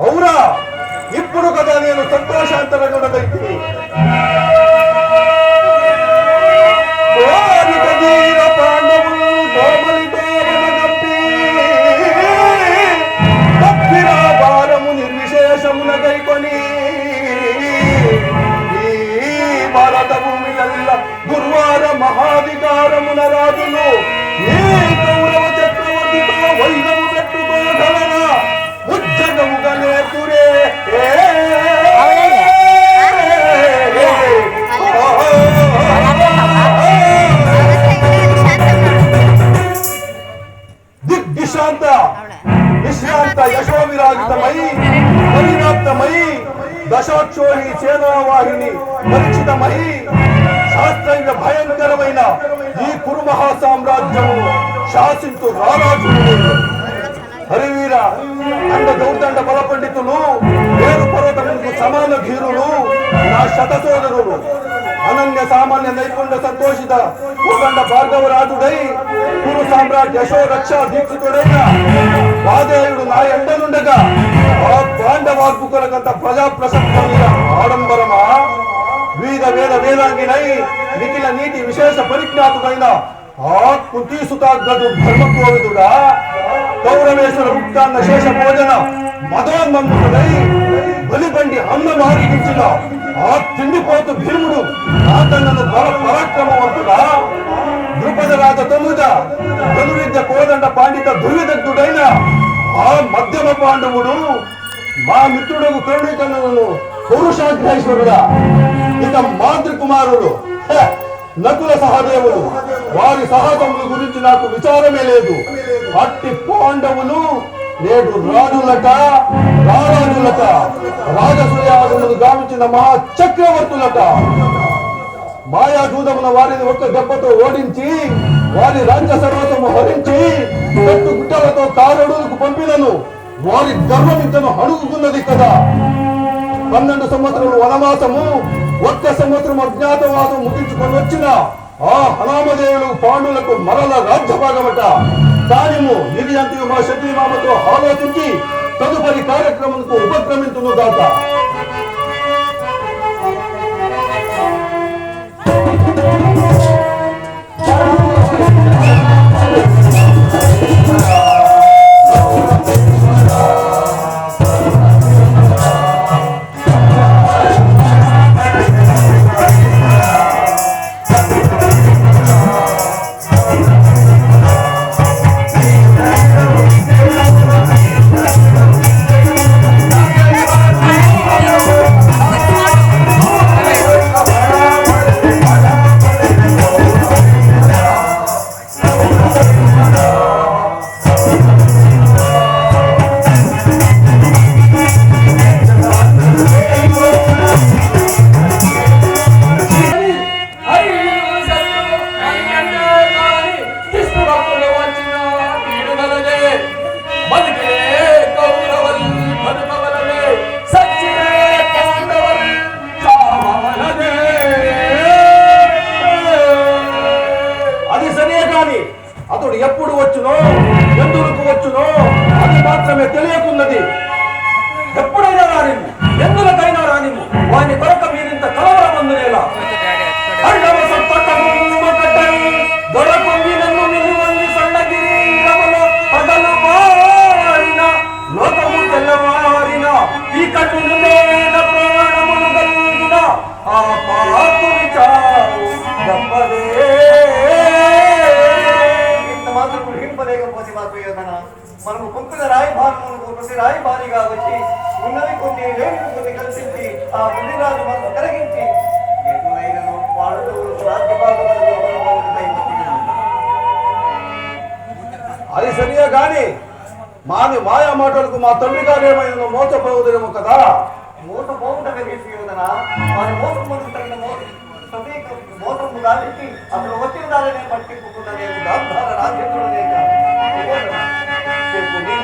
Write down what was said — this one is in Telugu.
అవునా, ఇప్పుడు కదా నేను సంతోషాంతరగుణదైతే భారము నిర్విశేషమున గైకొని ఈ భారత భూమిలల్ల గురువార మహాధికారమున రాజులు ఏ గౌరవ చక్రవర్తితో వైరము పెట్టుకోగలరా ఉజ్జగముగా నేర్చురే దిగ్శాంత విశ్రాంత యశోవిరాజితమై పరివ్యాప్తమై దశోక్షోహి సేనావాహిని పరిచితమై శాస్త్రైక భయంకరమైన ఈ కురు మహాసామ్రాజ్యము శాసించు రారాజు హరివీర అండ దౌర్దండ బల పండితులు వేరు పర్వతములకు సమాన ధీరులు నా శతసోదరులు అనన్య సామాన్య నైపుణ్య సంతోషిత భూదండ భార్గవరాజుడై కురు సామ్రాట్ యశో రక్షా దీక్షితుడైన వాదేయుడు నా ఎండనుండగా ఆ పాండవార్పుకులకంత ప్రజా ప్రసక్తమైన ఆడంబరమా వీర వేద వేదాంగినై నిఖిల నీటి విశేష పరిజ్ఞాతుడైన ఆ కుంతీసుతాగ్రదు ధర్మకోవిదుడా కౌరవేశ్వర ముక్తాన్న శేష భోజన మదోన్మన్ముడై బలిబండి అన్న మారిగించిన ఆ తిండిపోతు భీముడు ఆతన్నను బల పరాక్రమవంతుడా ద్రుపద రాజ తొలుద ధనువిద్య కోదండ పాండిత దుర్విదగ్ధుడైన ఆ మధ్యమ పాండవుడు మా మిత్రుడు కరుణికన్నను పురుషాగ్రేశ్వరుడా ఇక మాతృకుమారుడు నకుల సహదేవులు వారి సహజముల గురించి నాకు విచారమే లేదు. అట్టి పాండవులు నేడు రాజులట రారాజులట రాజసూయాదులను గావించిన మహా చక్రవర్తులట. మాయాజూదమున వారిని ఒక్క దెబ్బతో ఓడించి వారి రాజ్య సర్వస్వము హరించి పెట్టు గుట్టలతో కారడులకు పంపినను వారి ధర్మమింతను అడుగుతున్నది కదా. 12 సంవత్సరములు వనవాసము, 1 సంవత్సరం అజ్ఞాతవాసం ముగించుకొని వచ్చిన ఆ హనామదేవులు పాండులకు మరల రాజ్యభాగమట. దానిము ఇది అంతయు మా శత్రుమామతో ఆలోచించి తదుపరి కార్యక్రమంకు ఉపక్రమించును దాకా. బహుమతి మాకు యోధన. మనము పంపిన రాయబారులకు ప్రతి రాయబారిగా వచ్చి ఉన్నవి కొన్ని లేని కొన్ని కల్పించి ఆ మునిరాజు మనకు కలిగించి ఎటువైనను వాడుతూ రాజ్యభాగంలో అది సరియే గాని మాయా మాటలకు మా తండ్రి గారు ఏమైనా మోసపోవుదేమో కదా. మోసపోవుటమే యోధన. వారి మోసం ముందు తగిన మోసము కాబట్టి అతను వచ్చిన దానినే పట్టింపుకున్న నేను గాంధార రాజ్యంలో లేక శకుని